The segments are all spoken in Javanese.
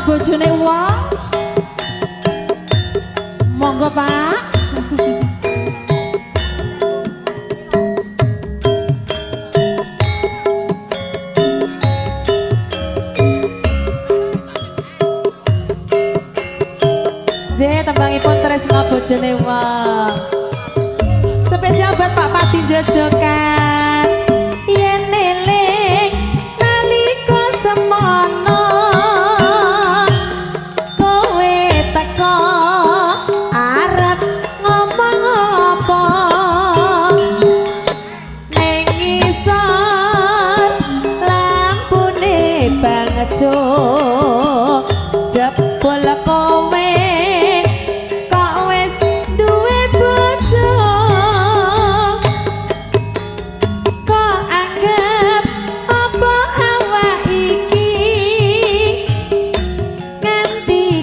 bojone wong. Monggo Pak. Tembangipun Tresna bojone wong. Spesial buat Pak Pati Jojokan. Yen eling nalika semono kowe teko arep ngomong apa ning ngisor lampune banget jebol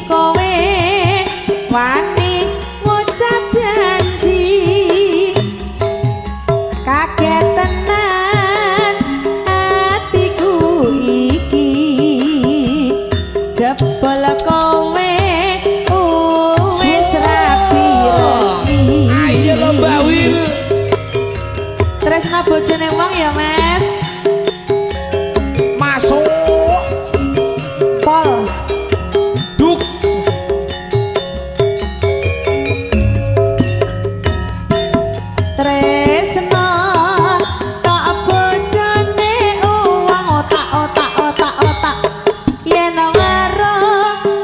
kowe wani ngucap janji kaget tenan hatiku iki jebol kowe wis rapi resmi. Ayo lho Mbak Wil. Tresna bojone wong ya Mas. Masuk. Pol. Duk. Tresna tak bojone wong otak yen karo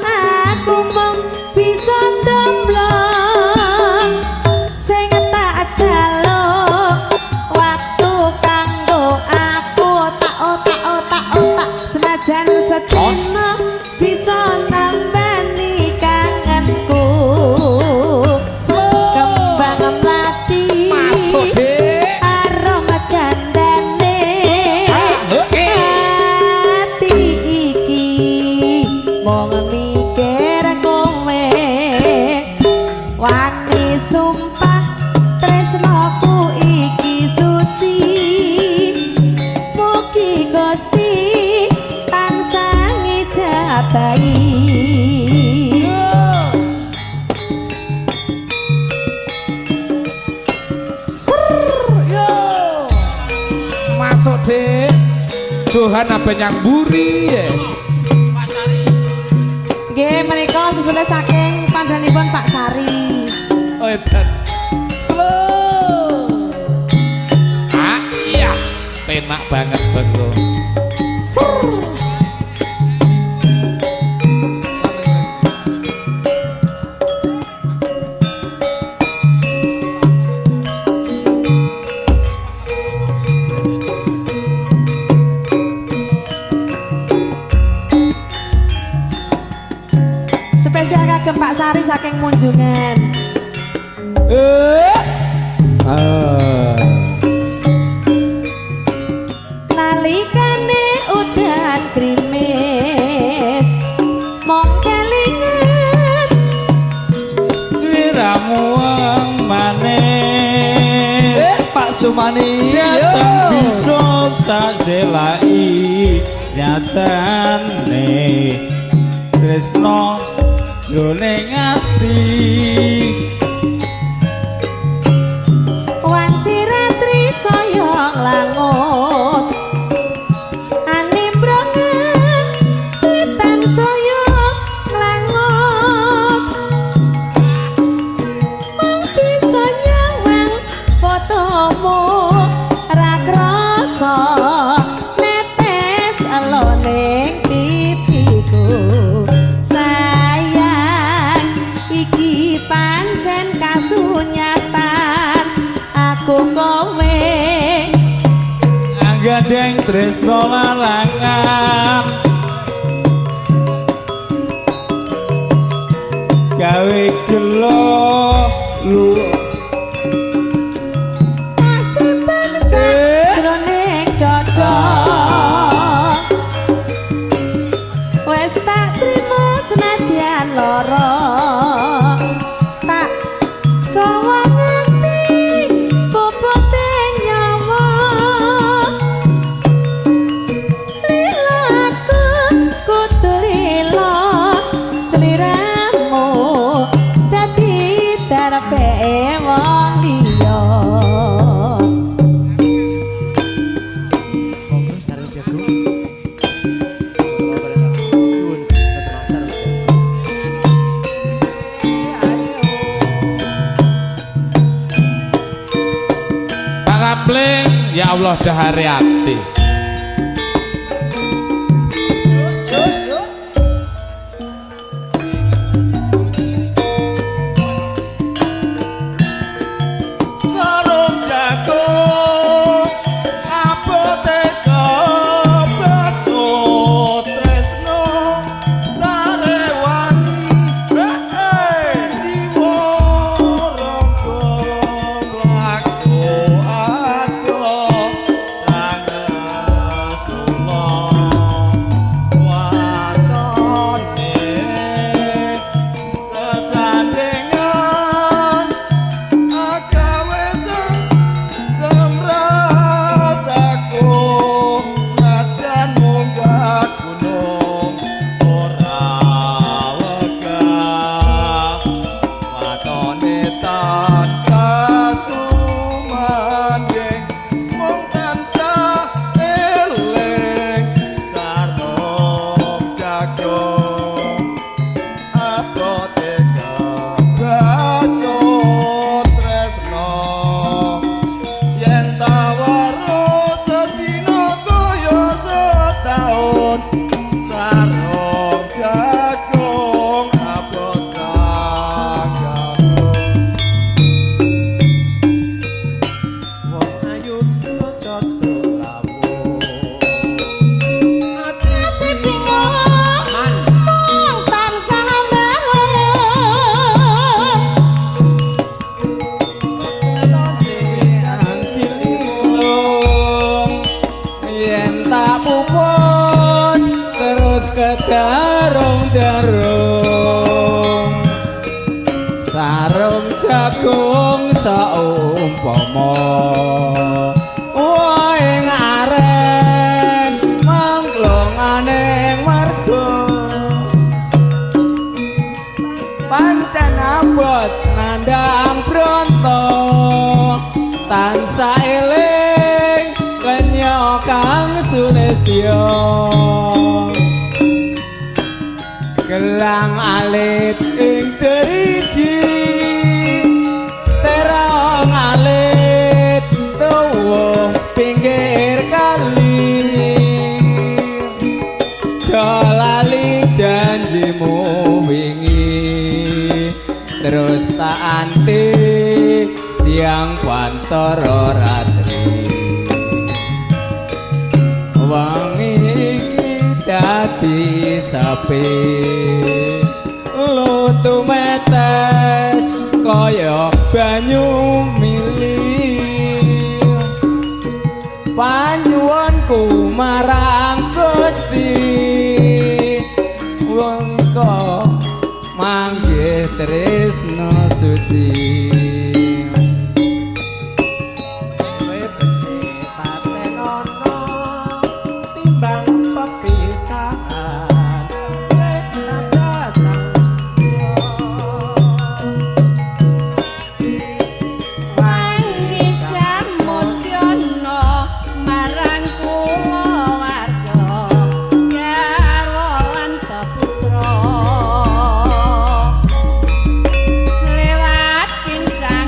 aku mung bisa ndemblong sing tak jaluk waktu kanggo aku otak senajan sedina bisa nambani kangenku kembang mlati aroma gandane hati iki mong mikir kowe wani sumpah tresnaku iki suci mugi Gusti tansah ngijabahi. Masuk deh. Johan apa yang buri ya? Nggih menika susulnya saking panjenenganipun Pak Sari. Oh edan. Slow. Ah iya. Penak banget bosku. Spesial kagem Pak Sari saking Munjungan. Nalikane udan krimis mong kelingan siramu wong maneh Pak Sumani datang bisa tak selai nyatane tresno jroning ati wanci ratri soyong langut animbrongan witan soyong langut mong bisa nyawang fotomu ra krasa netes eloning pipiku sayang iki pancen kasunyatan aku kowe anggandeng tresno larangan gawe gelo lu kasipan sajroning dada wis tak trimo senadyan lara tak gawa nganti bobote nyawa lila aku kudu lila Allah Dahariati. Darung sarung jagung saumpama ing aren mangklongane warga pancen abot nandhang bronto tansah eling kenya Kang Sulistya gelang alit ing driji terong alit tuwuh pinggir kali jolali janjimu wingi terus tak anti siang pantara ratri wangi dadi sapi lutu metes kaya banyu mili panyuwunku marang Gusti wengko manggih tresna suci Lewat kincang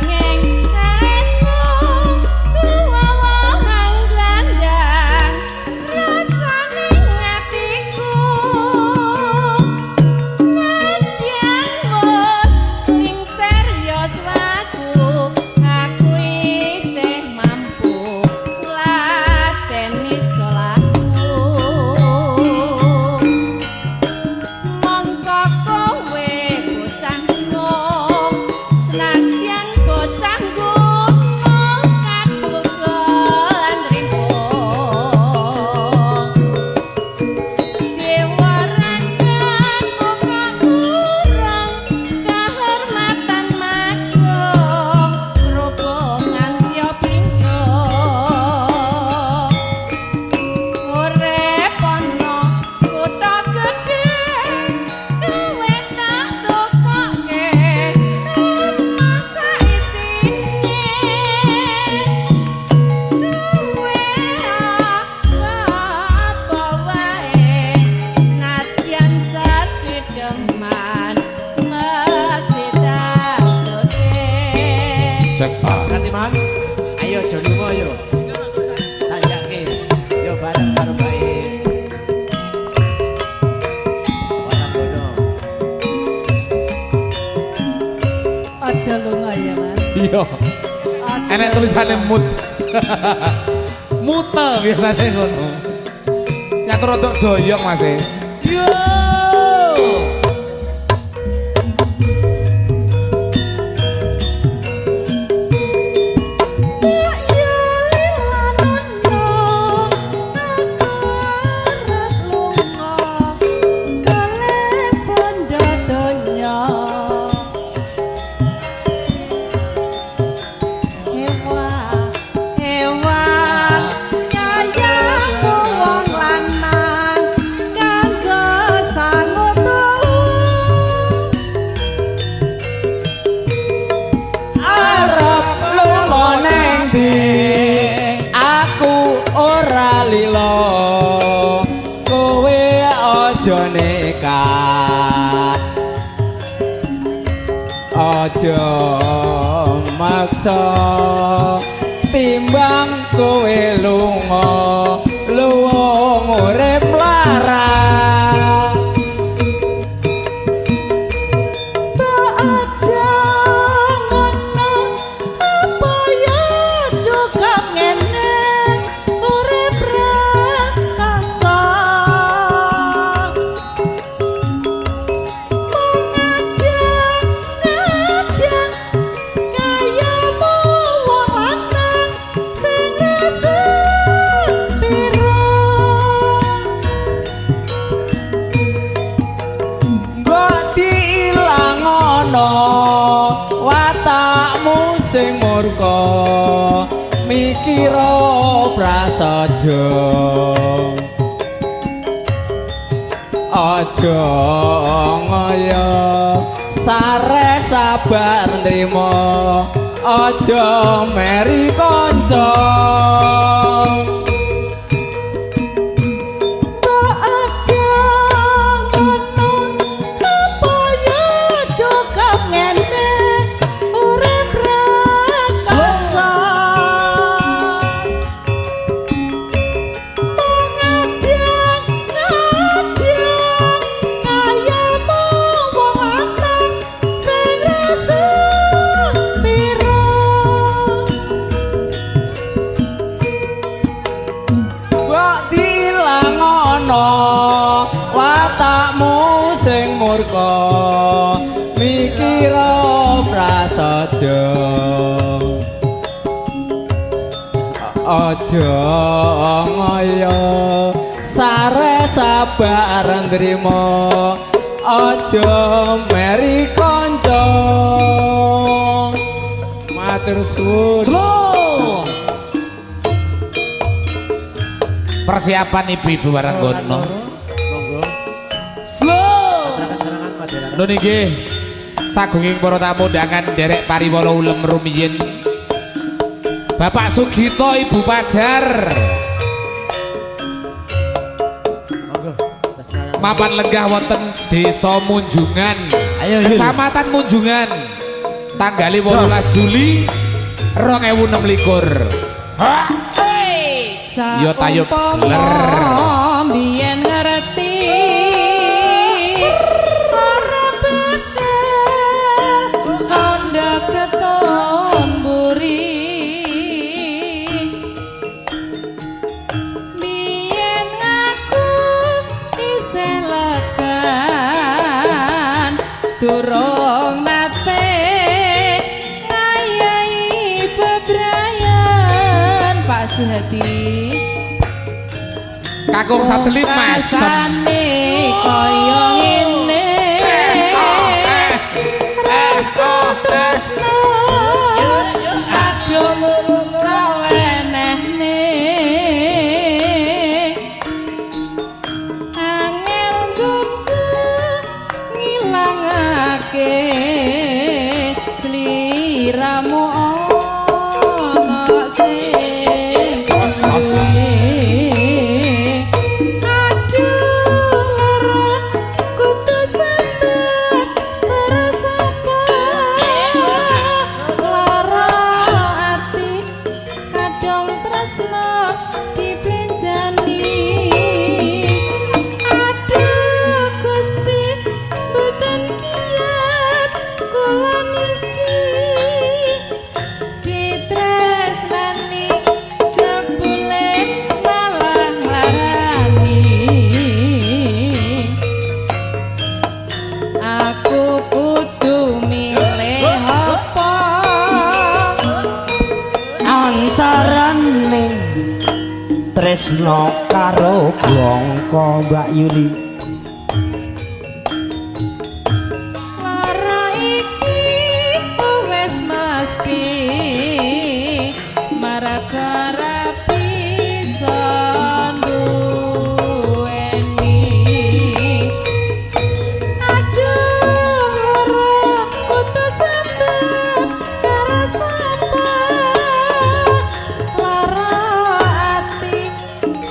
Iya. Enek tulisannya mut. Mute biasanya ngono. Nyatur rodok doyong Mas e. Yo. Aja maksa timbang kowe lunga luwung urip larang aja ngono apa ya cukup ngene urip rakasa watakmu sing murka mikira prasaja aja ngaya sare sabar nrimo aja meri kanca watakmu sing murka mikira prasaja aja ngaya sare sabar nrimo aja meri kanca matur suwun Slow. Persiapan ibu-ibu barang gono. Slow. Lho niki sagunging para tamu undangan derek pariwala ulem rumiyin. Bapak Sugito, Ibu Pajar. Mapan lenggah wonten Desa Munjungan. Kecamatan Munjungan. Tanggali 18 Juli 2026. Ha! Yo tayub geler. Biyen ngerti ora bekel kandha keton buri biyen aku isih lekan durung nate ngayahi bebrayan Pak Suhadi Kakung satelit masem rasane kaya ngene rasa tresno aduh lawenehne angel gunku ngilangake sliramu ana sing tresno karo Bongko Mbak Yuli. Lara iki wis mesti maragara bisa nduweni. Aduh kudu sabar karo sapa lara ati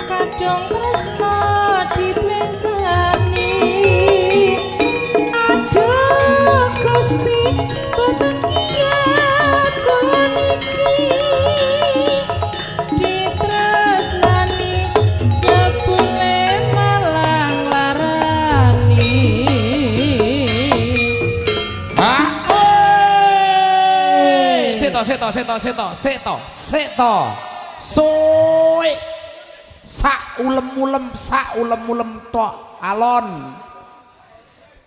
kadung tresno diplencani. Aduh Gusti boten kiyat kula niki ditresnani jebule malah larani. Hah? Seto. Soe. Sak ulem-ulem tok alon.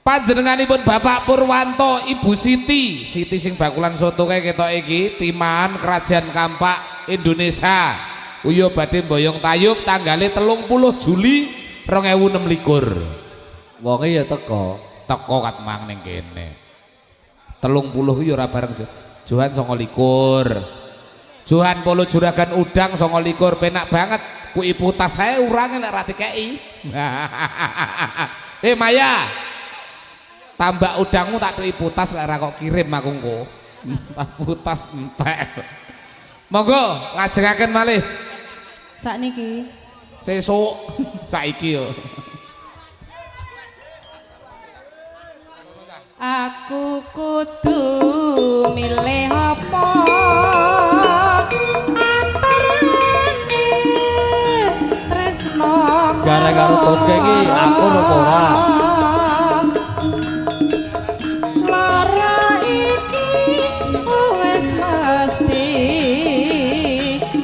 Panjenenganipun Bapak Purwanto, Ibu Siti sing bakulan soto kae ketok iki timan Kerajaan Kampak Indonesia. Uyo badhe mboyong tayub tanggale 30 Juli 2026. Wonge ya teko. Teko kat mang ning kene. 30 ku ya ora bareng Johan 29. Johan Polo Juragan Udang 29 penak banget. Ku ibu tas saya urange nek ra dikeki. Maya. Tambah udangmu tak tuh ibu tas nek ra kok kirim aku engko. Ibu tas entek. Monggo lajengaken malih. Sakniki Sesuk saiki yo. aku kudu milih apa antarane tresno Gara-gara tode iki aku apa ora? lara iki wis mesti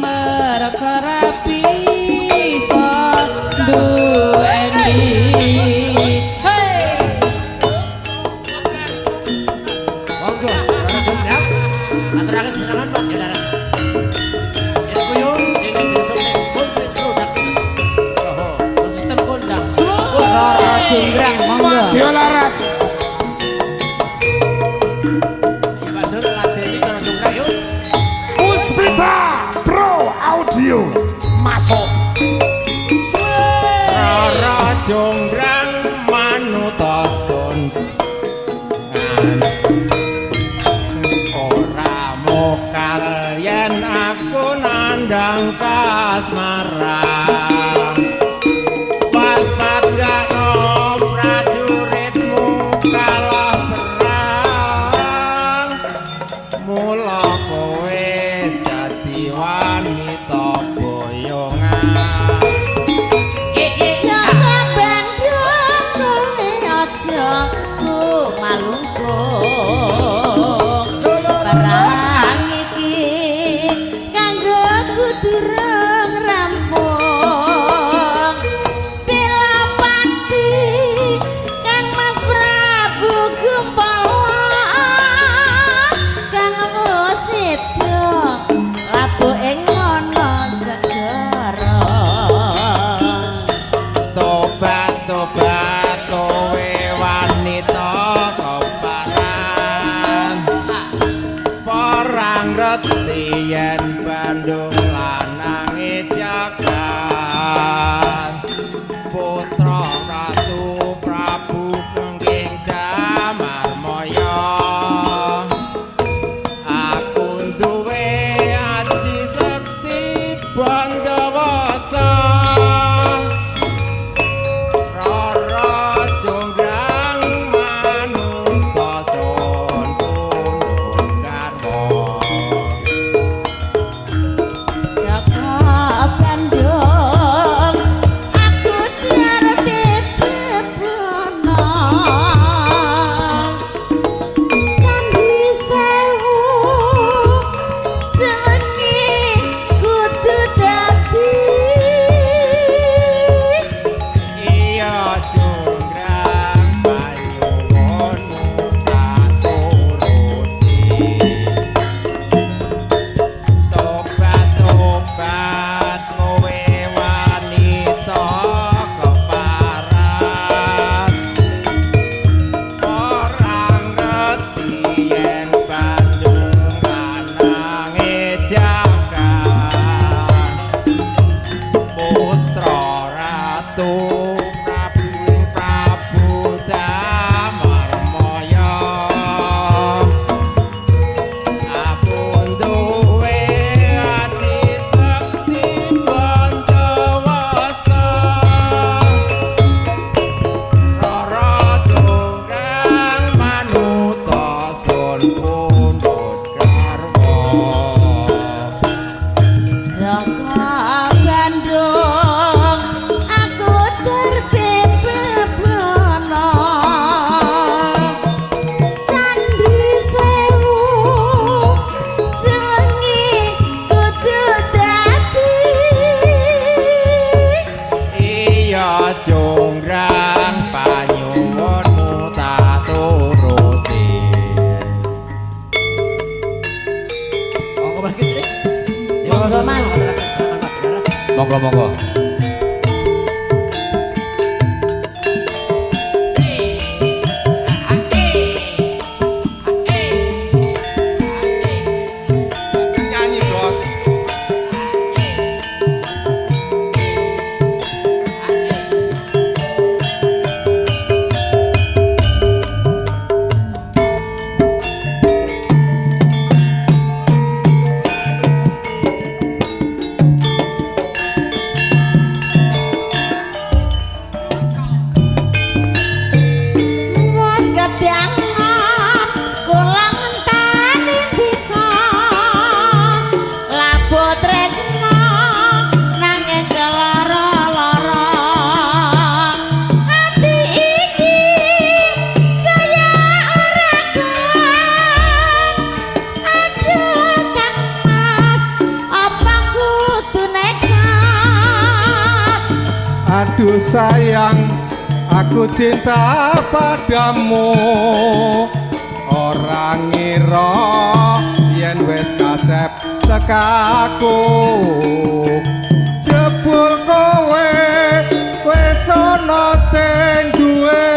perkara bisa duweni. Monggo, para jumlah, aturaken serangan Pak Saudara. Cirkuyung ini besok ning komplit production. Oh, sistem kondang. Roro Jonggrang monggo. Dio laras. Pak Saudara ladeni para jumlah yuk. Puspita Pro Audio masuk. Rara jonggrang manutosun. Ora mokal yen aku nandang kasmaran. Waspat gak no prajuritmu kalah perang. Mula kowe dadi wanita boyongan. Jaga bandung kowe aja malungkung. Perang iki kanggo ku durung rampung. monggo. Nyanyi, Bos. Wes gedyangan kula ngenteni dika labuh tresna nanging kelara-lara ati iki saya ora kuat aduh Kang Mas apa kudu nekat Aduh sayang, aku cinta padamu. Orang ngira yen wis kasep tekaku. Jebul kowe wis ana sing duwe.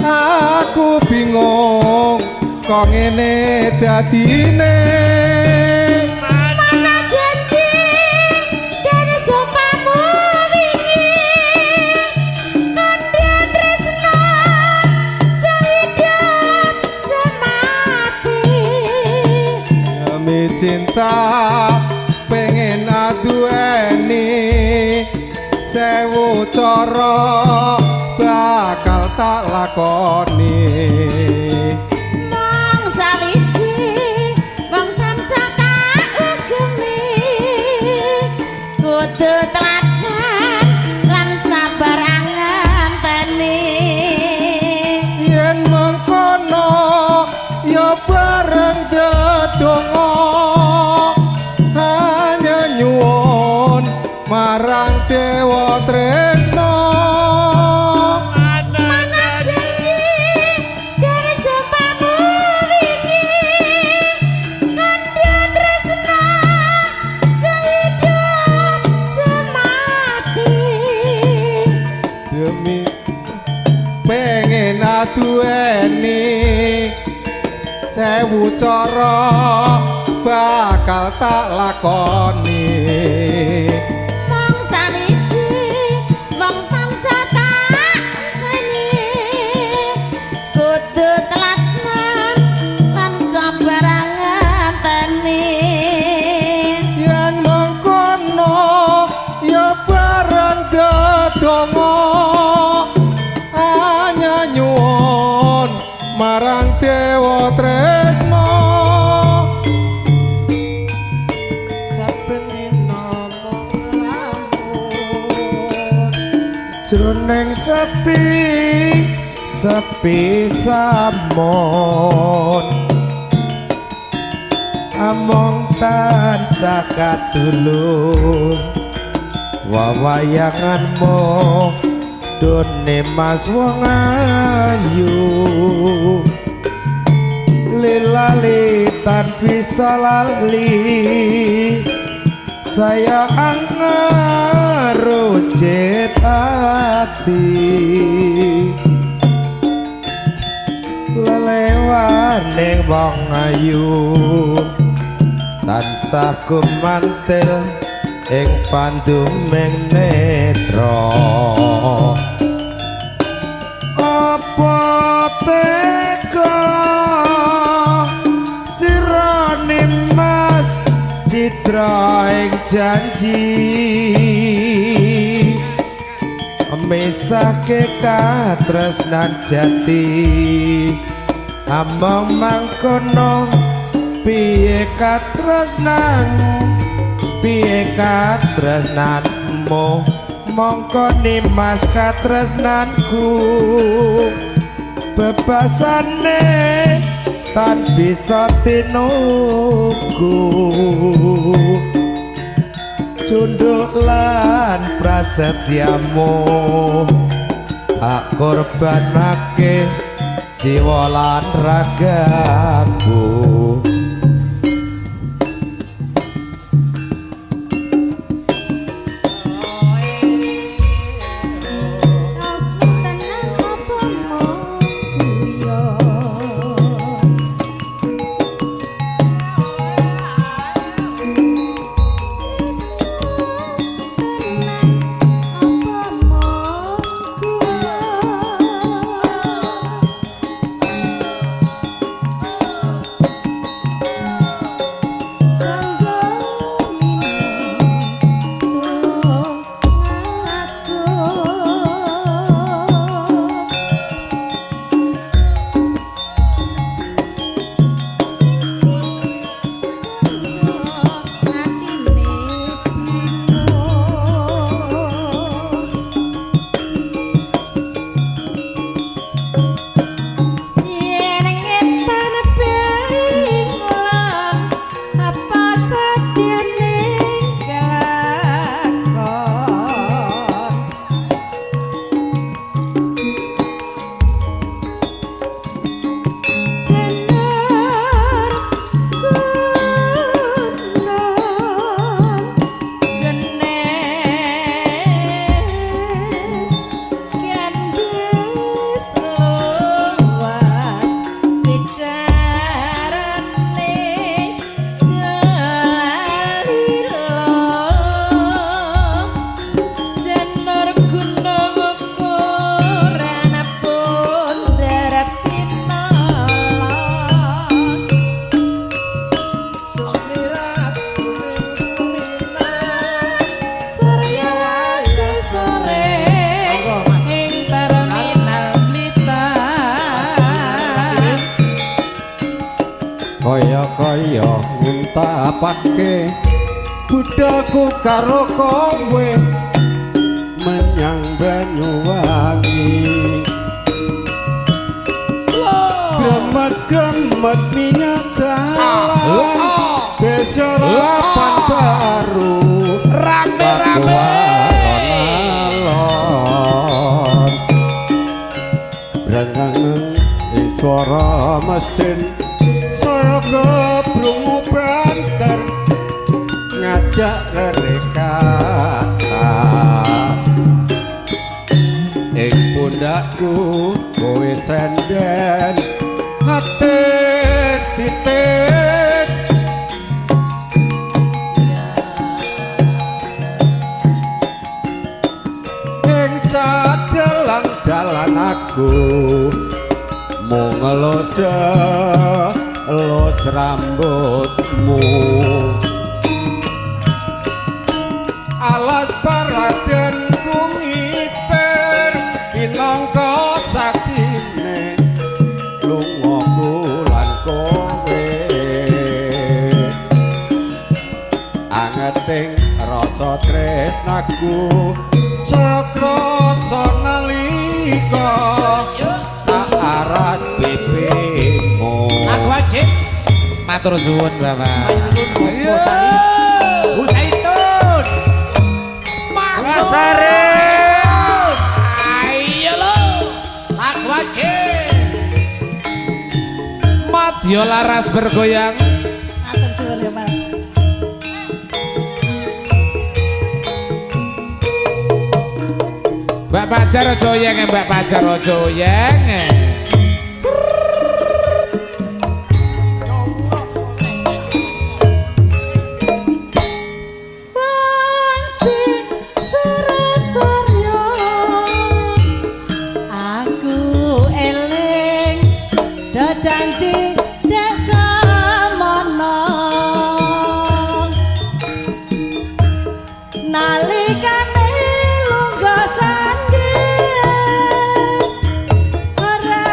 Aku bingung kok ngene dadine. mana janji dari sopamu wingi kandha tresna sehidup semati Demi cinta pengen adueni sewu cara bakal tak lakoni. mong sawiji wong tansah tak ugemi kudu teladan lan sabar ngenteni Yen mengkono ya bareng dedonga hanya nyuwun marang Dewa Tresna. mana janji dari sopamu wingi kandha tresna sehidup semati Demi pengen adueni sewu cara bakal tak lakoni. mong sawiji wong tansah tak ngenteni kudu teladan lan sabar ngenteni Yen mengkono ya bareng dedonga hanya nyuwun marang Dewa Tresna. Saben dina mung ngelamun jroning sepi samun among tansah katulung wawayanganmu done mas wong ayu lilali tan bisa lali saya angarujet hati lelewaning wong ayu tansah gumantil ing panduming netra apa teka sirane mas citra ing janji misake katresnan jati among mangkono piye katresnanmu mongko nimas katresnanku bebasane tan bisa tinuku cunduk lan prasetyamu tak korbanake jiwa lan ragaku. tapake budalku karo kowe menyang Banyuwangi gremet-gremet minyak dalan besok lapan baru rame-rame alon brengeng suara mesin saya kebrungu banter ngajak rekata ing pundakku kowe senden hatis titis ing sadalan-dalan aku mung ngelus rambutmu alas paraden kumiter pinangka saksine lungaku lan kowe angeting rasa tresnaku sakrasa nalika tak aras pipimu Lagu wajib matur suwun Bapak Panjenengan Bobo Sari Bu Zaitun Masuk ayo lo lagu wajib Madya laras bergoyang Matur suwun ya Mas. Mbak Pajar aja oyeng Mbak Pajar aja oyeng Wanci surup surya aku eling do janji dek samono nalikane lungguh sandi ora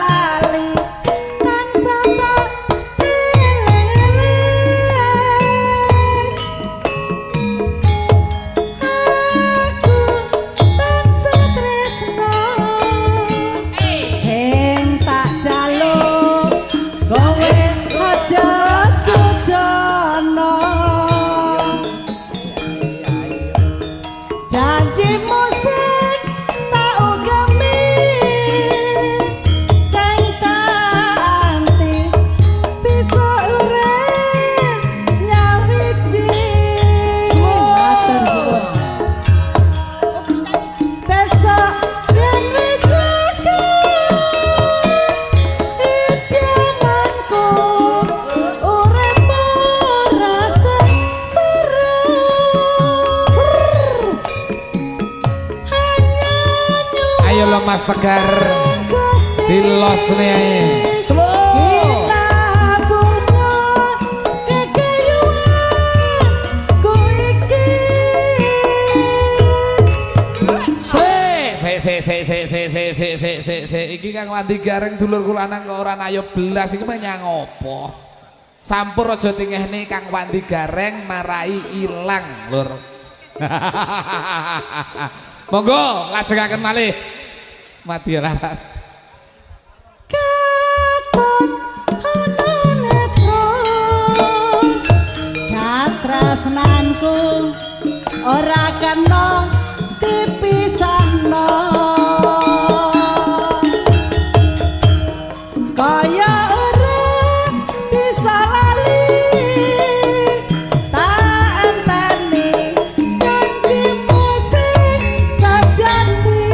lali tansah tak aku tansah tresno sing tak jaluk kowe aja sujono janji musik tak ugemi sing tak anti bisa urip nyawiji matur suwun besok yen wis idamanku urip ora seru ayo lo Mas Tegar dilos nih ae kita punya kekayuan ku iki iki Kang Wandi Gareng dulur kula nang kok ora ayo belas iki menyang apa sampur aja tingehne Kang Wandi Gareng marai ilang lur monggo lajengaken malih Madya laras katon ana netro katresnanku ora kena dipisahno kaya ora bisa lali tak enteni janji musik sajati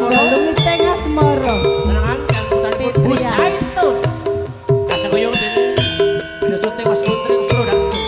Lumit tengah semoro sesenengan kan putar Bu Zaitun kasih goyong dan video syuting Mas Putri Production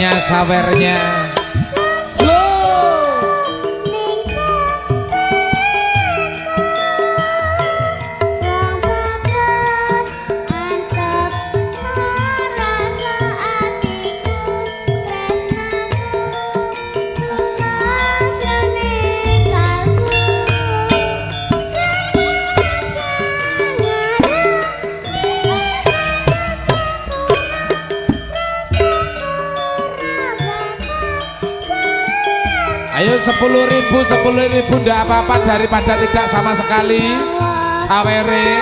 sawernya slow. Ayo 10.000 ndak apa-apa daripada tidak sama sekali. Sawere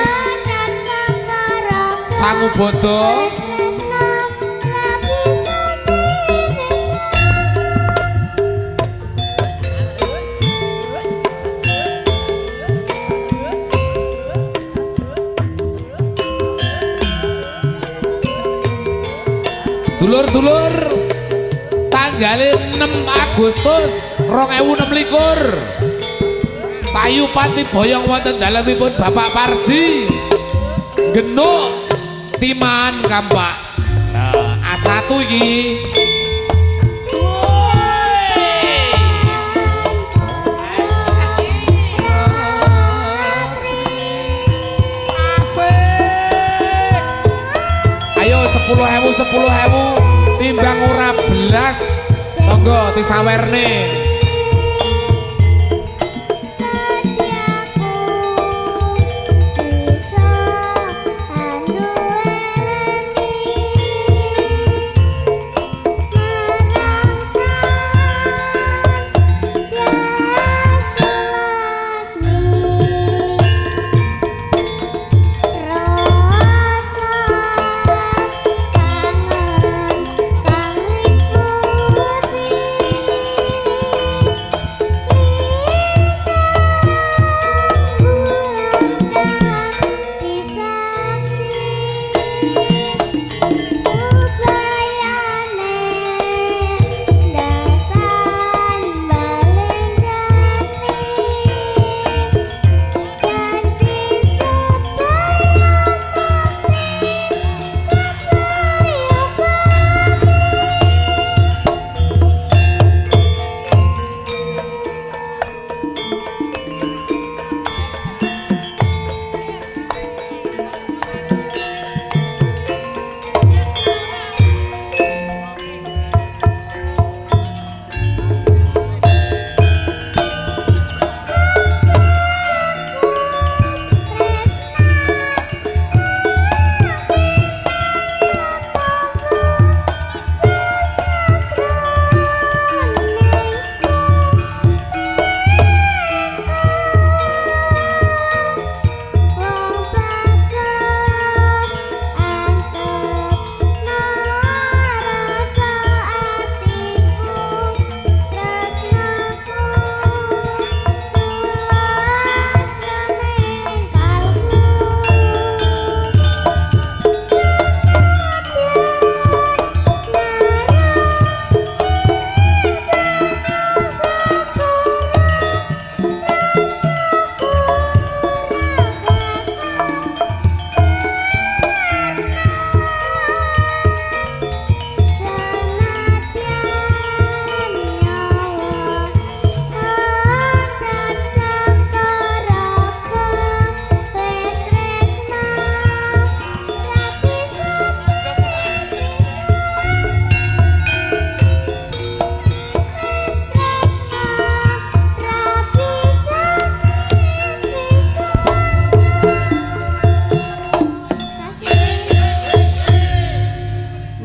sangu bodo. Dulur-dulur, tanggal 6 Agustus 2026 Payu Pati boyong wonten dalemipun Bapak Parji genuk timan kampak. Nah, A1 iki ayo 10.000 timbang ora belas monggo disawerne.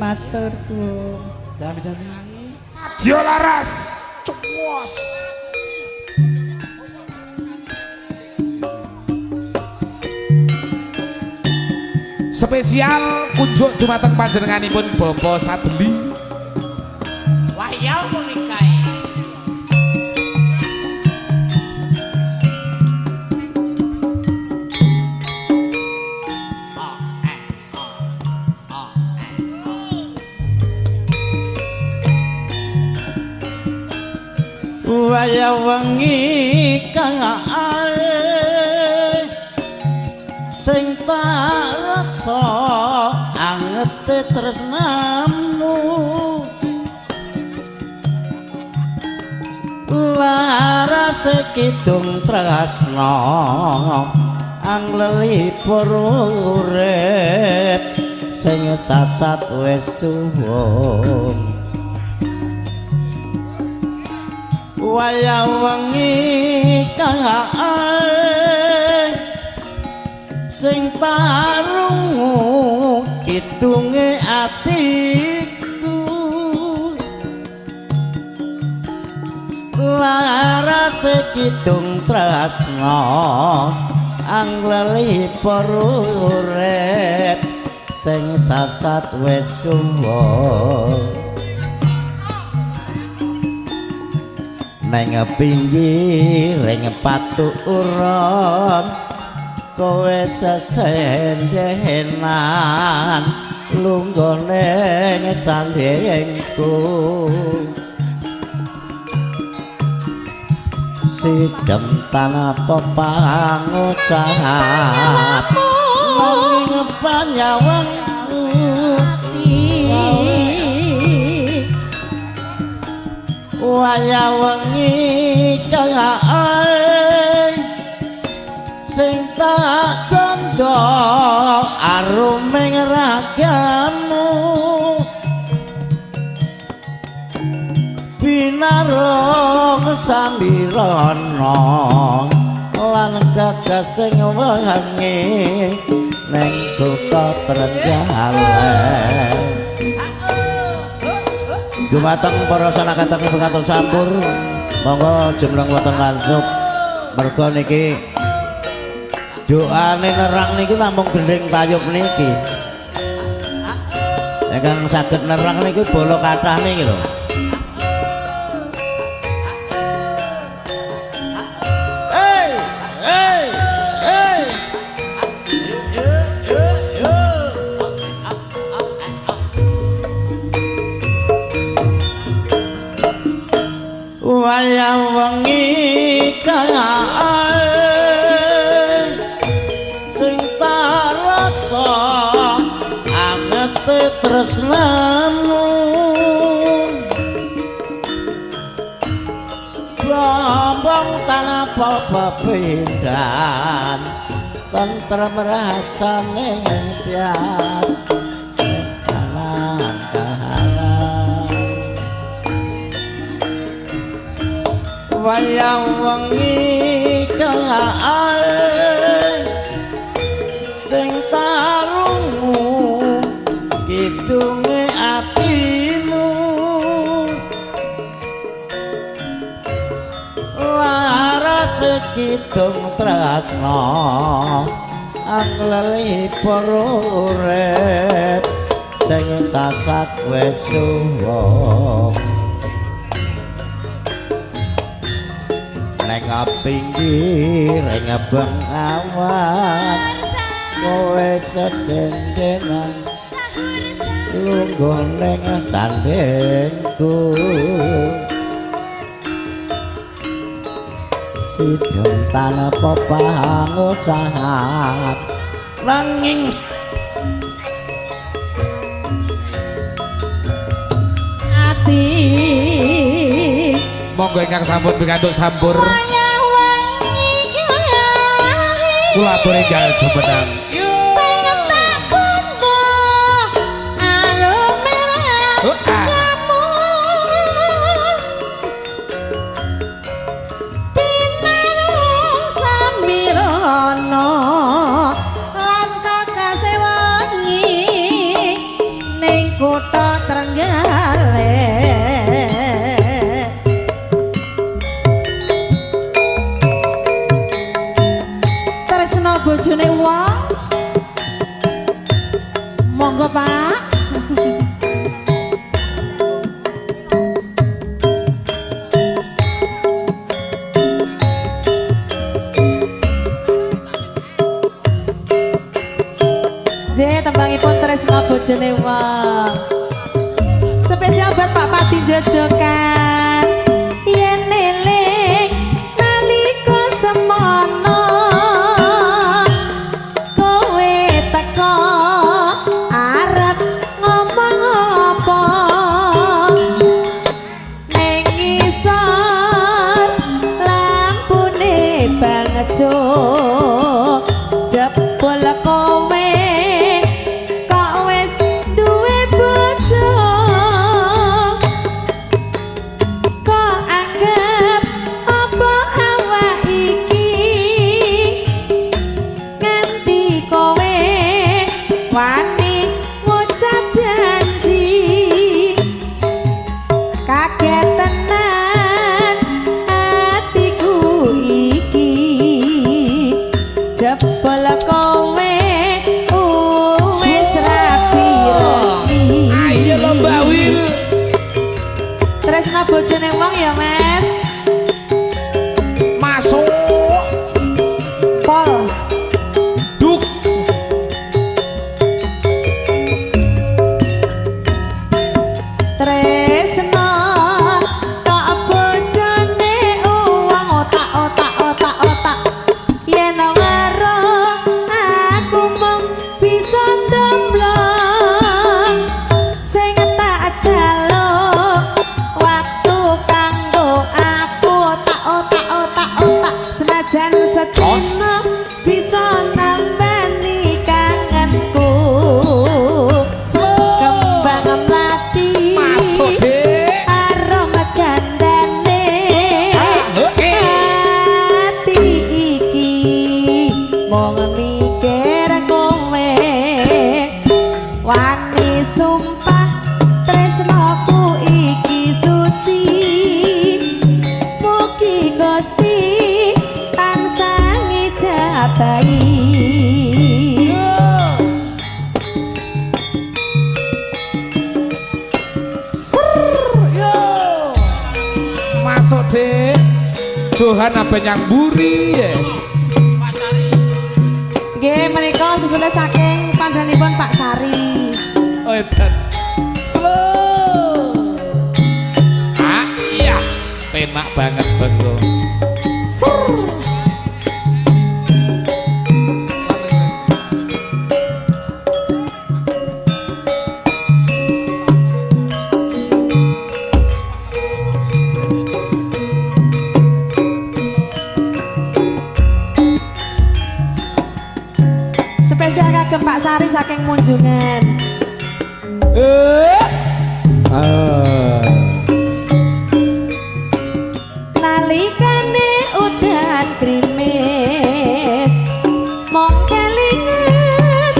Matur suwun. Sami-sami. Adio laras cuwos. Spesial kunjuk dumateng panjenenganipun Bapak Sadeli. Wayang munikae. Waya wengi kang ae sing tak raksa angete tresnamu larase kidung tresna anglelipur urip sing sasat wis suwung wayah wengi kae sing tarungu kidunge atiku larase kidung tresna anglelipur urip sing sasat wis suwung nang pinggiring patuk uron kowe sesendenan lunggone sandengku sidem tanapa pangucap nanging panyawangku wayah wengi kae sing tak kandha aruming ragamu binarung sambirana lan gagas sing wengi ning kutha Trenggalek dumateng para sanakateng pengatur sampur monggo jemleng wonten ngansup merga niki doane nerang niki namung gending tayub niki ingkang saged nerang niki bolo kathah niki lho wayah wengi kae sing tarasa angete tresnamu bombong tanpa pepindhan tentrem rasane tias wayah wengi kae sing tarungu kidunge atimu laras kidung tresna anglelipur urip sing sasat wis suwung neng pinggiring bengawan kowe sesendenan lungguh ning sandengku sidem tanpa pangucap nanging ati monggo ingkang sampun pikantuk sampur kula atur enggal jumeneng bojone wong monggo Pak je tembangipun tresna bojone wong spesial buat Pak Pati Jojokan yen eling nalika semono arep ngomong apa ning isor tolong ya Mas. Masuk. Pol. Duk. Tresno tak bojone uang otak yen waro aku mung bisa ndemblong sing tak jaluk waktu kanggo aku otak senajan sedina bisa nambani kangenku kembang mlati Masuk Dik. aroma gandane ati iki mung mikir kowe wani sumpah tresnoku iki suci mugi Gusti tansah ngijabahi. Masuk Dik. Johan apa yang buri ya? Nggih menika sesudah saking panjenenganipun Pak Sari. Oh edan. Slow. Ah iya. Penak banget bosku. Spesial kagem Pak Sari saking Munjungan. Nalikane udan krimis mong kelingan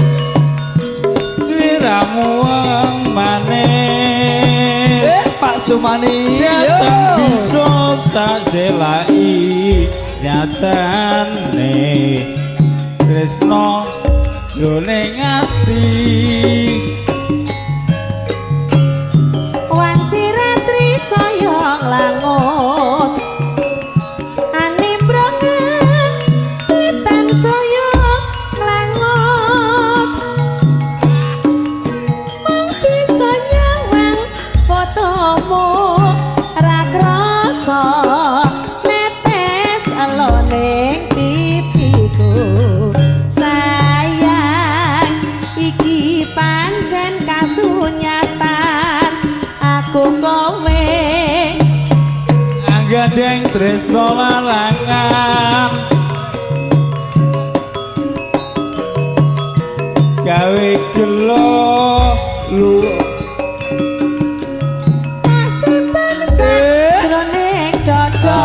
Sliramu ang manis Pak Sumani Datang bisa tak selai nyatane Tresno jroning ati wanci ratri soyong langut animbrongan hitan soyong langut mung bisa nyawang fotomu ra krasa netes aloning pipiku sayang iki pancen kasunyatan aku kowe Anggandeng tresno larangan gawe gelo lu simpen sajroning dada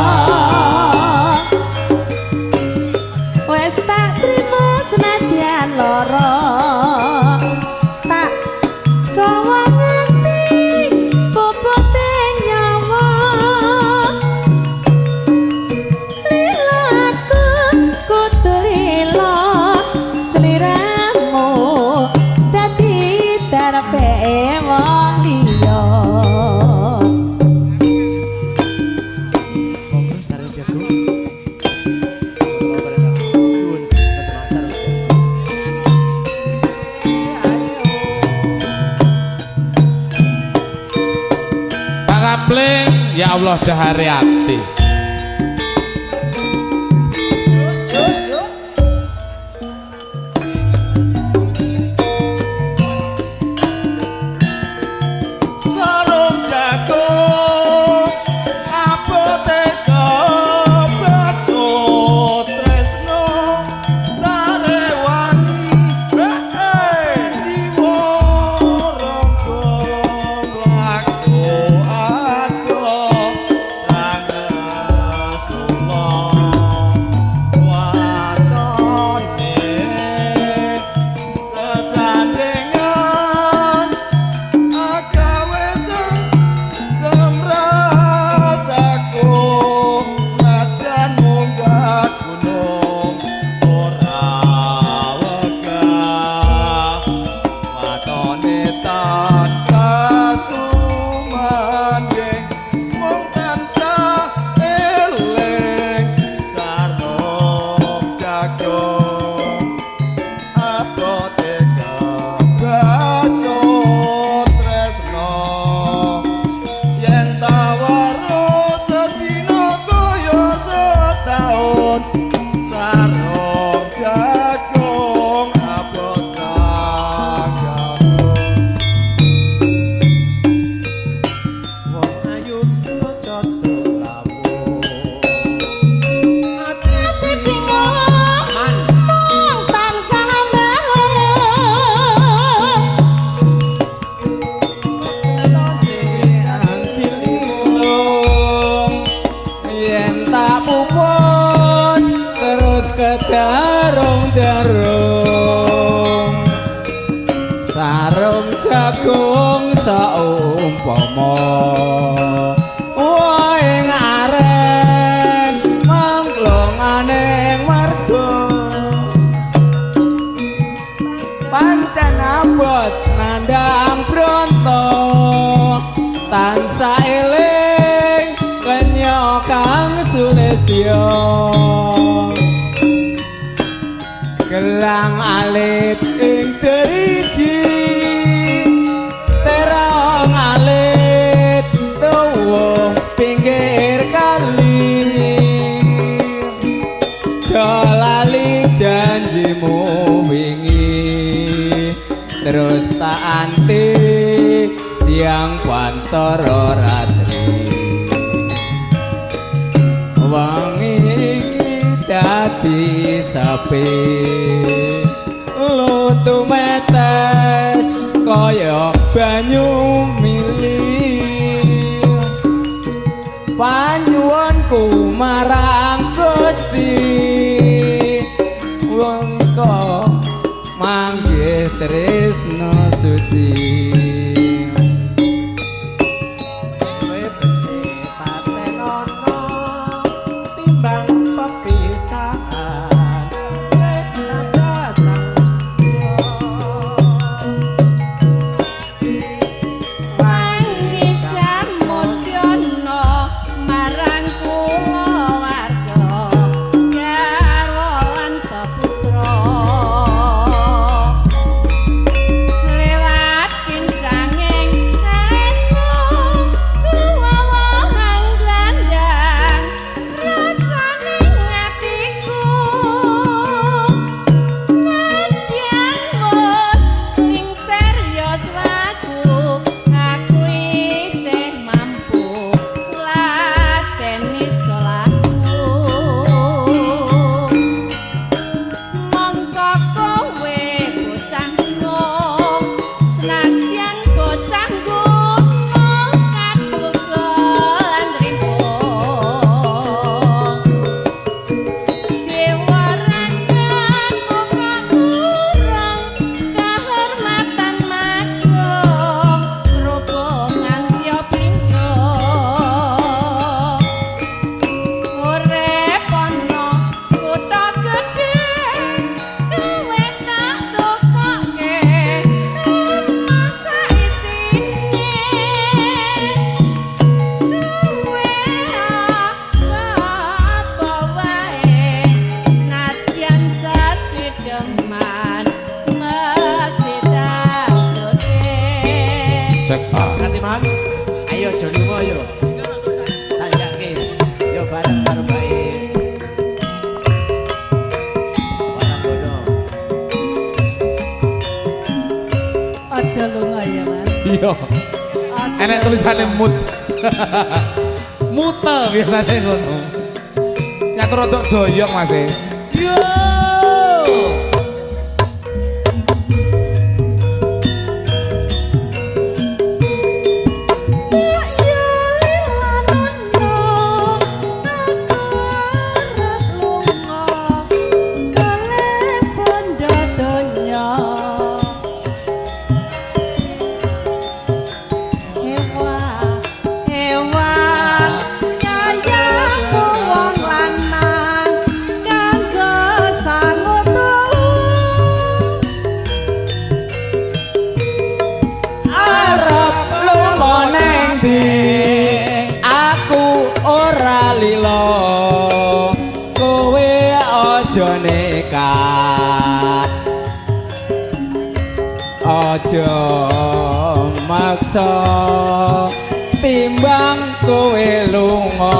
wis tak trimo senadyan lara tak gawa nganti bobote nyawa lila aku kudu lila sliramu dadi darepe wong liya. Monggo sareng jago. Nuwun tetep sareng jago. Pak Kapling, ya Allah dahare ati. Sarung jagung apoteka bacut tresno tarewangi jiwa rangga mlaku ado mulya gelang alit ing driji terong alit tuwuh pinggir kali jalali janjimu wingi terus tak anti siang pantara ratri wangi iki dadi sepi lu tumetes kaya banyu mili panyuwunku marang Gusti wong kok manggih tresna suci Ayo Joni mo yo. Tak yakin. Yo bareng karo bae. Bareng bono. Aja lunga ya Mas. Iya. Enek tulisane mut. Mute biasane ngono. Nyatur rodok doyong Mas e. Yo. Nekat aja maksa timbang kowe lunga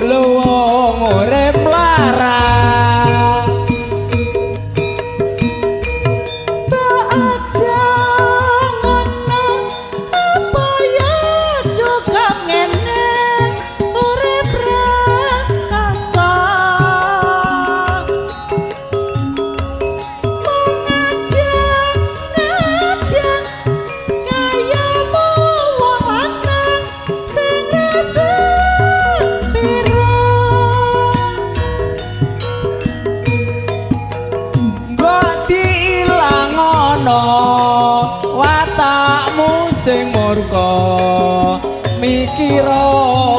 luwung urip larang Mbak aja ngono apa ya cukup ngene urip rakasa watakmu sing murka mikira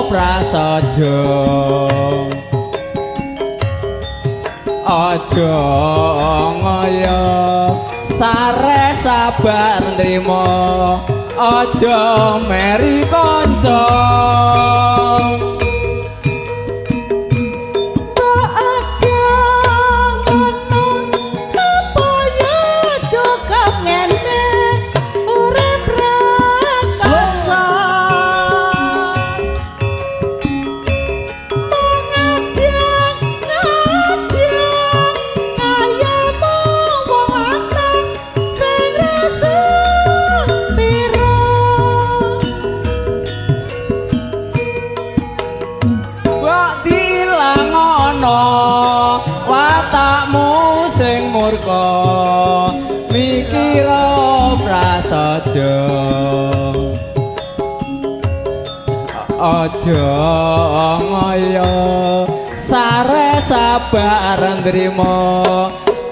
prasaja aja ngaya sare sabar nrimo aja meri kanca murka mikira prasaja aja ngaya sare sabar nrimo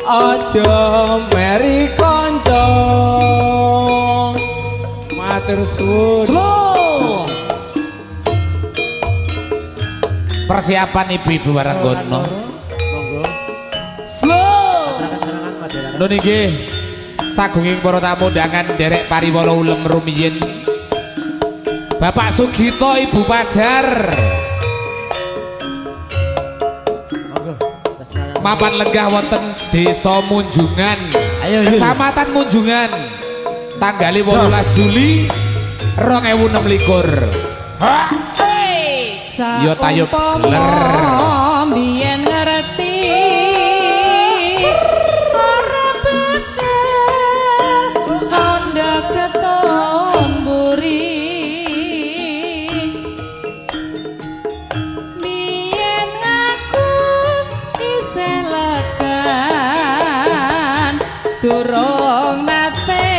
aja meri kanca matur suwun slow persiapan ibu-ibu barang gono Monggo. slow Kesenangan Madura. lho niki sagunging para tamu undangan derek pariwara ulem rumiyin Bapak Sugito Ibu Pajar Monggo. Kesenangan. mapan lenggah wonten Desa Munjungan Ayo, yuk. Kecamatan Munjungan tanggal 18 Juli 2026 Yo tayub gler. Biyen ngerti ora bakal kandha keton buri biyen aku isih lekan durung nate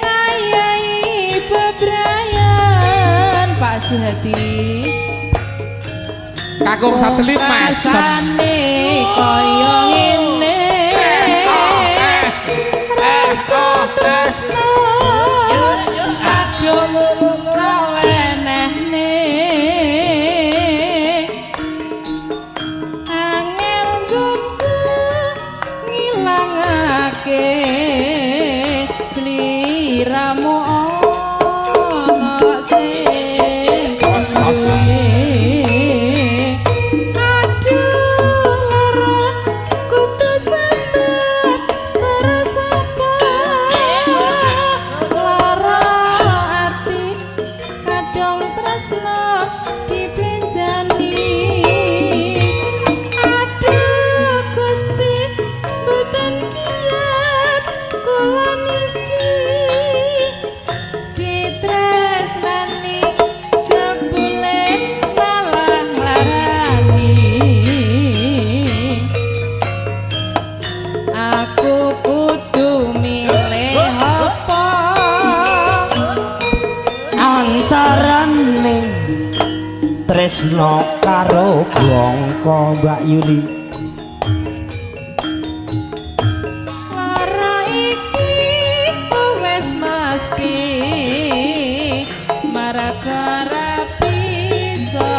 ngayahi bebrayan Pak Suhadi Kakung satelit masem rasane kaya ngene rasa tresno aduh lawenehne angel gunku ngilangake sliramu ana sing tresno karo Blongko Mbak Yuli lara iki wis mesti maragara bisa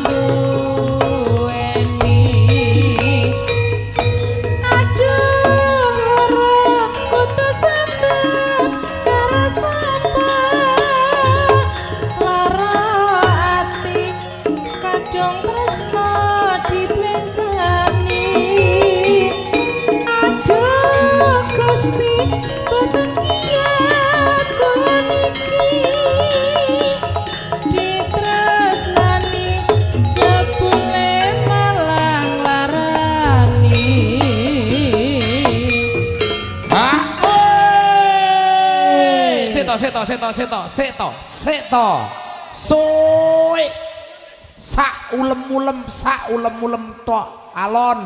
duweni aduh lara kudu sampeyan karo sapa lara ati kadung tresno diplencani aduh Gusti boten kiyat kula niki ditresnani jebule malah larani Seto soe sak ulem-ulem tok alon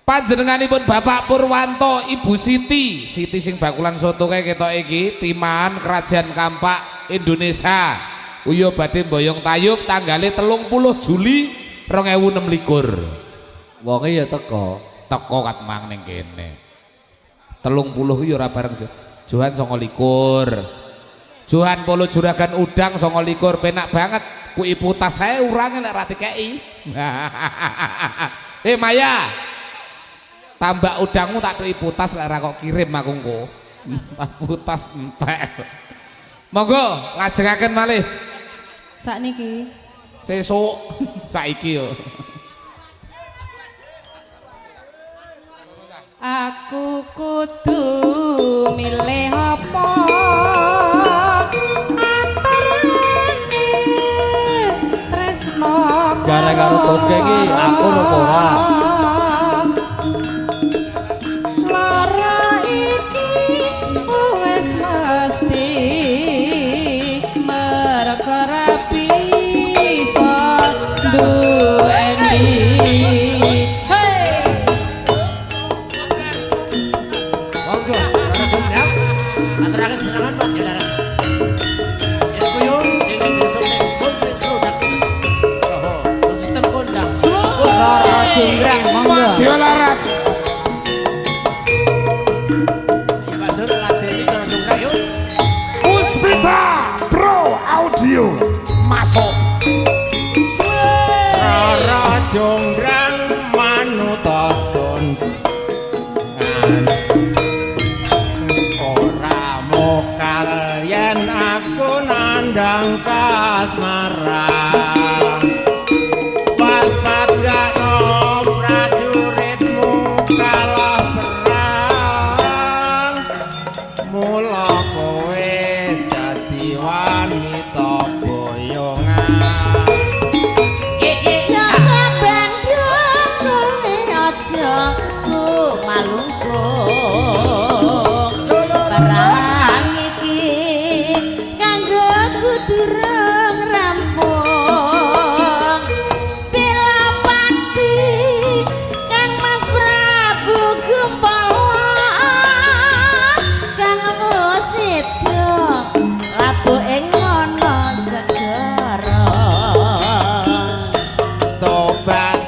panjenenganipun Bapak Purwanto Ibu Siti sing bakulan soto kayak ketok iki timan Kerajaan Kampak Indonesia uyo badhe boyong tayub tanggale 30 Juli 2026 wonge ya teko kat mang ning kene 30 yo ora bareng Johan 29 Johan Polo Juragan Udang 29 penak banget ku ibu tas saya urange nek ra dikeki Maya tambah udangmu tak ibu tas lek ra kok kirim aku engko ibu tas entek monggo lajengaken malih sakniki sesuk saiki yo aku kudu milih apa antarane tresno Gara karo toge iki aku nopo ora lara iki wis mesti merkara bisa duweni hey Jonggrang monggo. Madya laras. Ayo Pak Sur ladeni cara jonggrang yuk. Puspita Pro Audio masuk. Rara jonggrang manutosun ora mokal yen aku nandang kasmaran pas padakno prajuritmu kalah perang mula kowe dadi wanita boyongan. Jaga Bandung kowe aja malungkung. Perang iki kanggo kudu durung rampung. Bila pati Kang Mas Prabu Gumpala Kang Musida labuh ing ngono segara.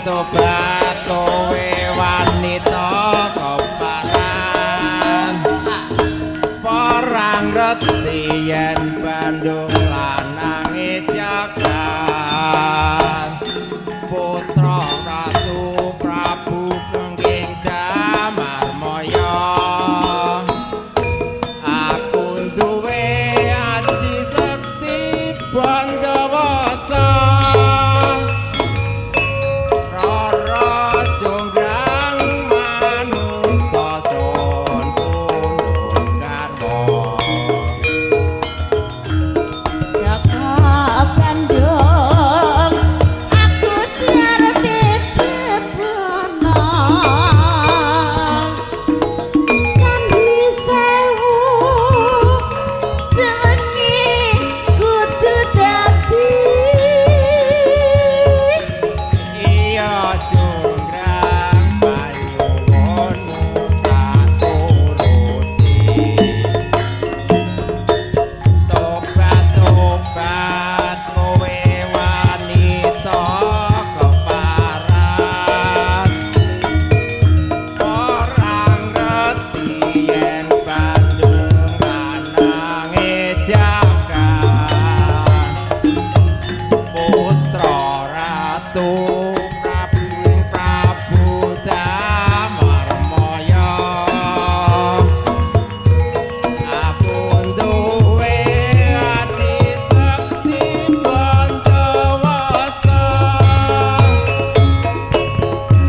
Tobat kowe wanita keparan perang reti yen Bandung lanange jagat putra Ratu Prabu Kengging Damarmaya aku duwe aji sekti Bandawasa Rara jonggrang manutosun pundhut garwa. Jaga Bandung aku diarepe bebono. Candi Sewu sewengi kudu dadi. Iya jonggrang panyuwunmu tak turuti. Tobat kowe wanita keparan perang reti yen Bandung lanange jagat putra Ratu Prabu Damarmaya aku duwe aji sekti Bandawasa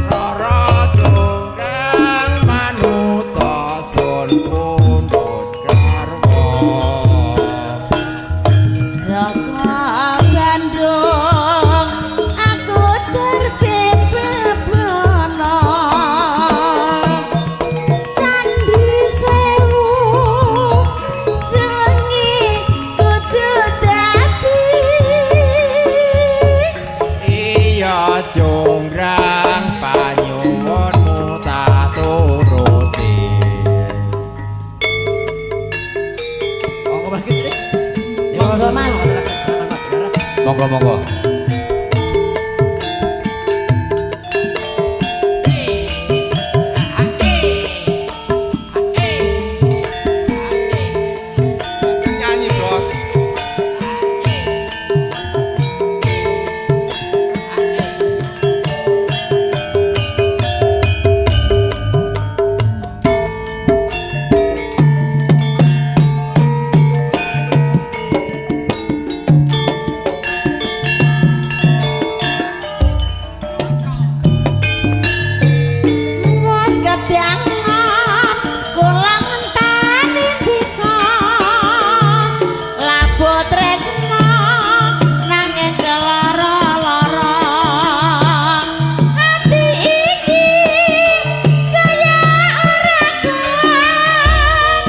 Rara jonggrang manutosun pundhut garwa. Jaga Bandung aku terbebebono. Candi Sewu sewengi kudu dadi. Iya jonggrang panyuwunmu tak turuti. Monggo Mas Kicik. Monggo, Mas. Silakan Pak Laras. Monggo. Nyanyi bos. Wes gedhangan kula ngenteni dika labuh tresna nanging kelara-lara ati iki saya ora kuat.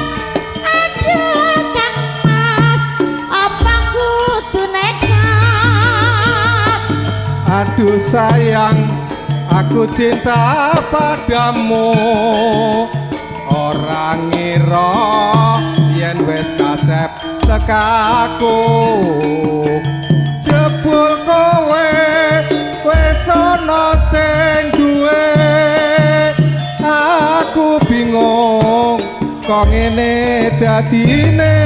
Aduh Kang Mas apa kudu nekat. Aduh sayang, aku cinta padamu. Orang ngira yen wis kasep tekaku. Jebul kowe wis ana sing duwe kok ngene dadine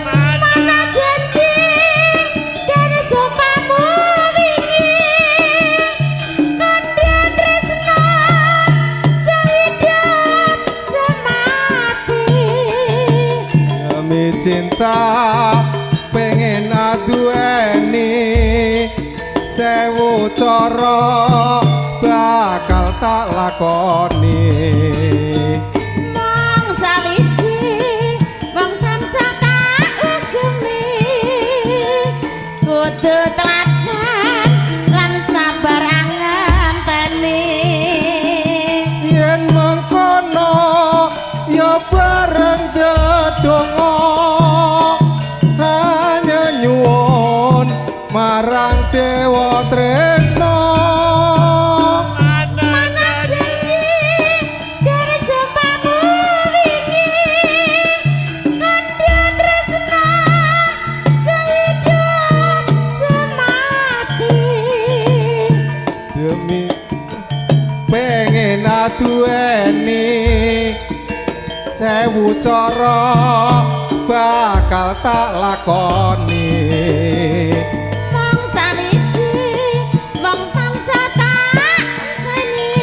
Mana janji dari sumpamu wingi Kandha tresno sehidup semati demi cinta pengen adueni sewu cara bakal tak lakoni Mong sawiji wong tansah tak ugemi kudu teladan lan sabar ngenteni yen mengkono ya bareng dedonga hanya nyuwun marang dewa tresno Mana janji dari sumpamu wingi Kandha tresno sehidup semati demi pengen adueni sewu cara bakal tak lakoni Mong sawiji wong tansah tak ngenteni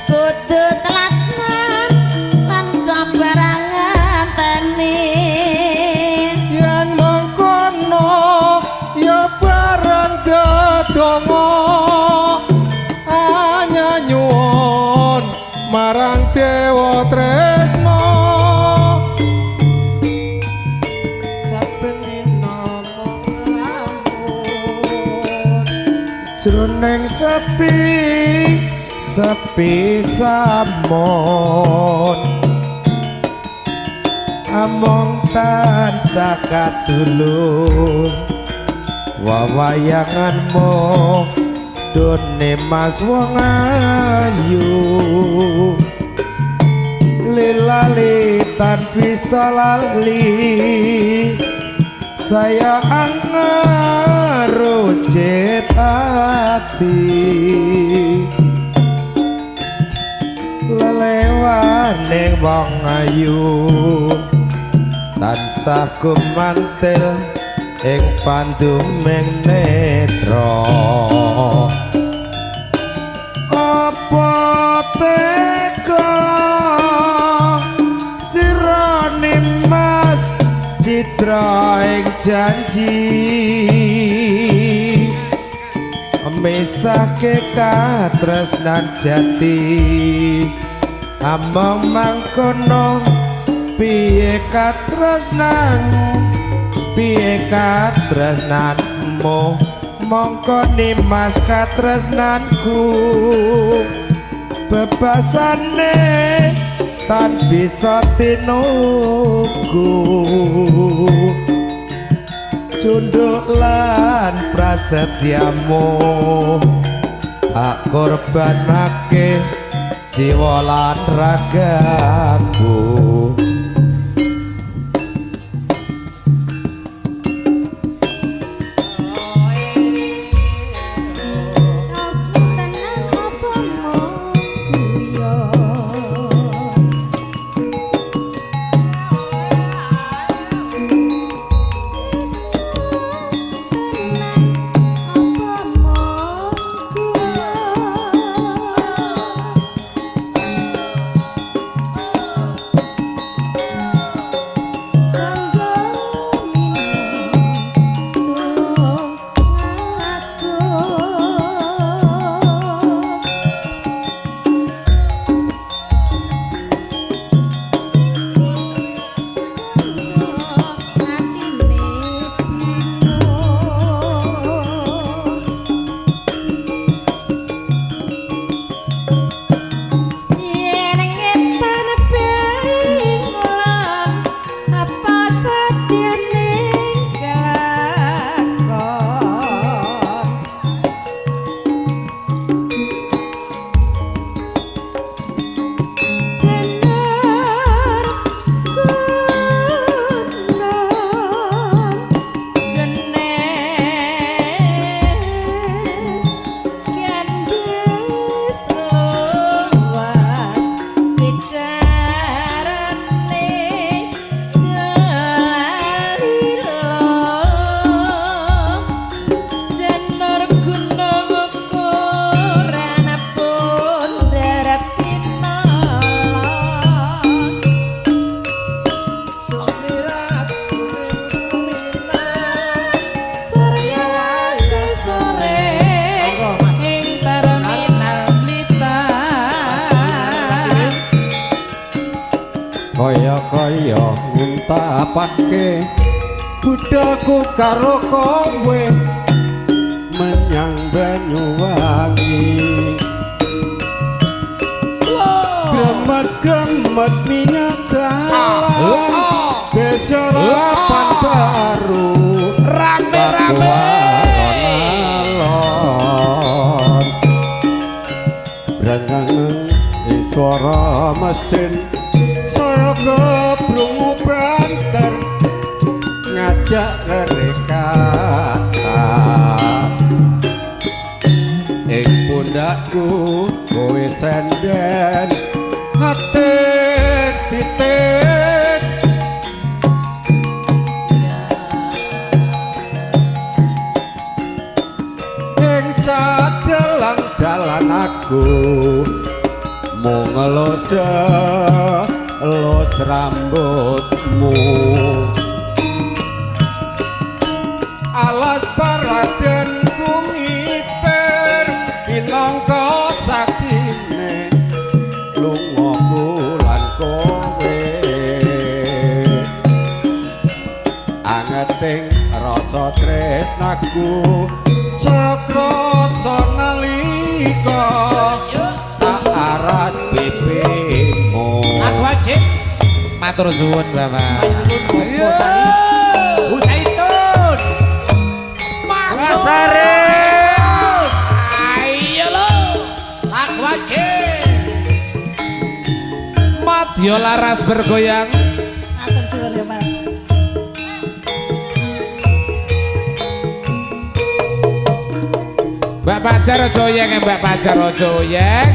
kudu teladan lan sabar ngenteni yen mengkono ya bareng dedonga hanya nyuwun marang dewa tresno saben dina mung ngelamun jroning sepi samun among tansah kadulur wawayanganmu done mas wong ayu lilali tan bisa lali sayang ngerucit hati lelewane wong ayu tansah gumantil ing panduming netra apa teka sirane mas citra ing janji misahke katresnan jati among mangkono piye katresnanmu mongko nimas katresnanku bebasane tan bisa tinunggu cunduk lan prasetyamu tak korbanake jiwa lan ragaku kaya nguntapake budalku karo kowe menyang Banyuwangi. Gremet-gremet minyak dalan besarapan baru rame-rame alon brangangan suara mesin saya kebrungu banter ngajak rekata ing pundakku kowe senden atis titis ing sadalan-dalan aku mung ngelus rambutmu alas paraden kumiter minangka saksine lungaku lan kowe angeting rasa tresnaku sakrasa nalika tak aras pipimu. Lah wajib matur suwun Bapak. ayo nuwun Bu Sari. Bu Saitun. Masuk. Ayo lo. Lah wajib. Madya laras bergoyang. Matur suwun ya Mas. Mbak Pajar aja oyeng, Mbak Pajar aja oyeng.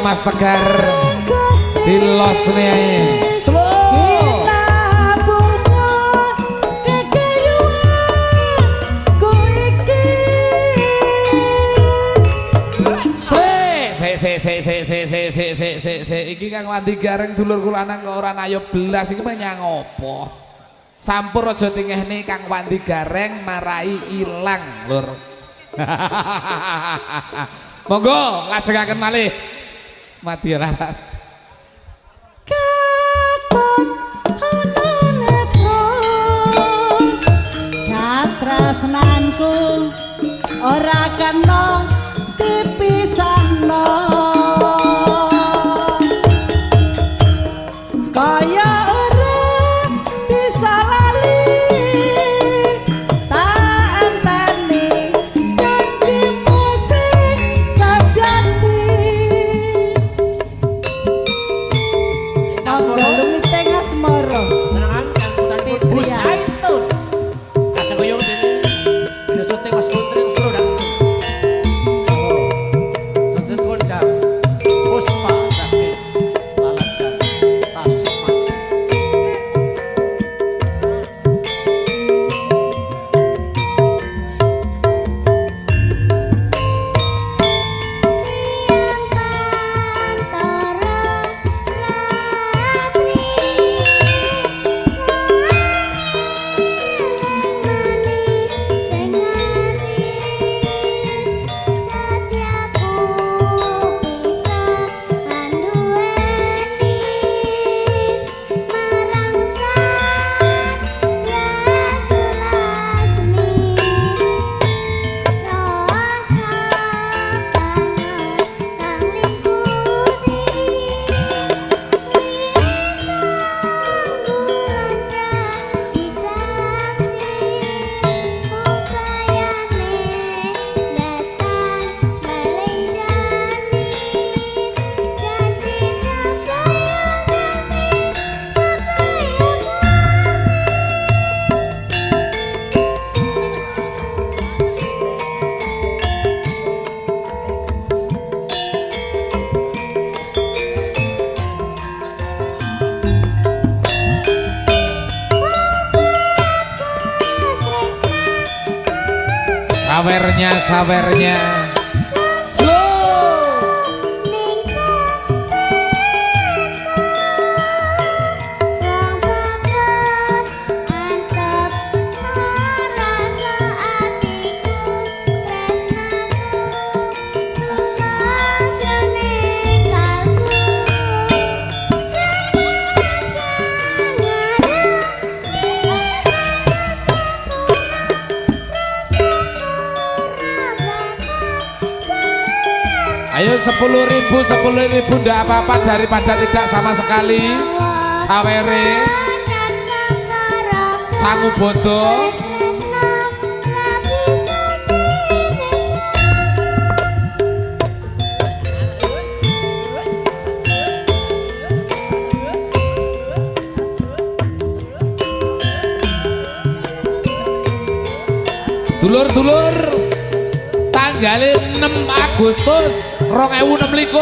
Mas Tegar dilos nih iki Kang Wandi Gareng dulur kula nang kok ora nayo belas iki menyang apa sampur aja tingehne Kang Wandi Gareng marai ilang lur monggo lajengaken malih Madya laras katon ana netro katresnanku ora kena dipisahno kaya ora bisa lali tak enteni janjimu sing sajanti Dalu miteng asmara Sesenengan kan putaripun Bu Saitun. Kasih kuyung dene. Dene syuting Mas Putri Production. sawernya slow. Ayo 10.000 ndak apa-apa daripada tidak sama sekali. Sawere sangu bodo. Dulur-dulur, tanggal 6 Agustus 2026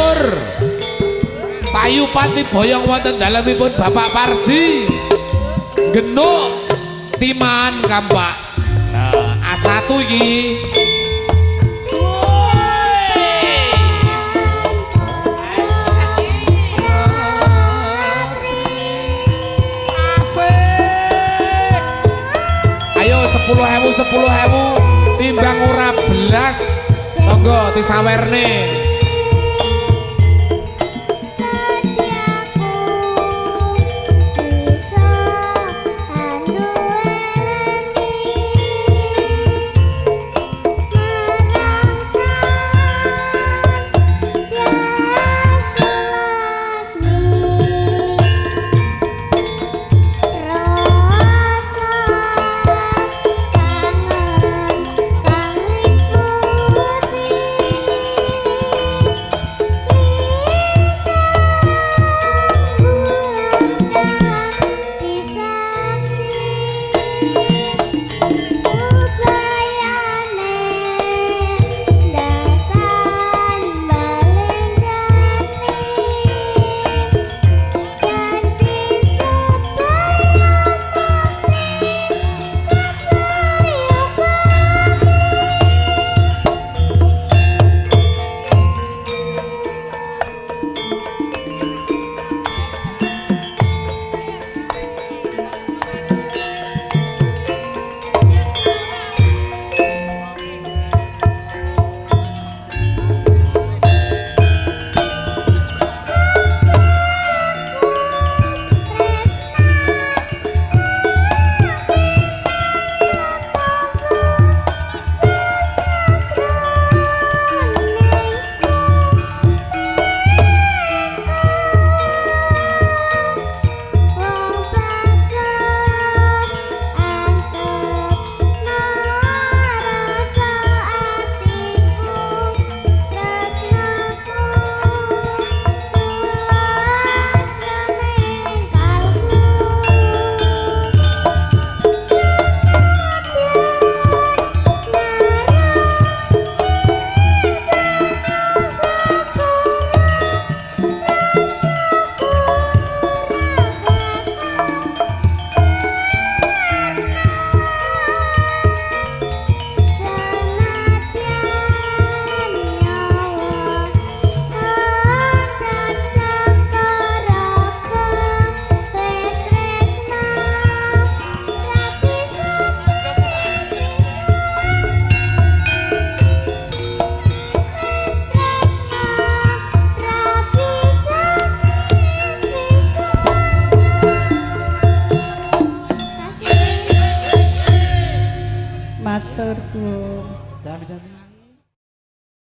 Payu Pati boyong wonten dalemipun Bapak Parji genuk timan kampak. Nah, A1 iki ayo 10.000 timbang ora belas monggo disawerne. Matur suwun. Sami-sami.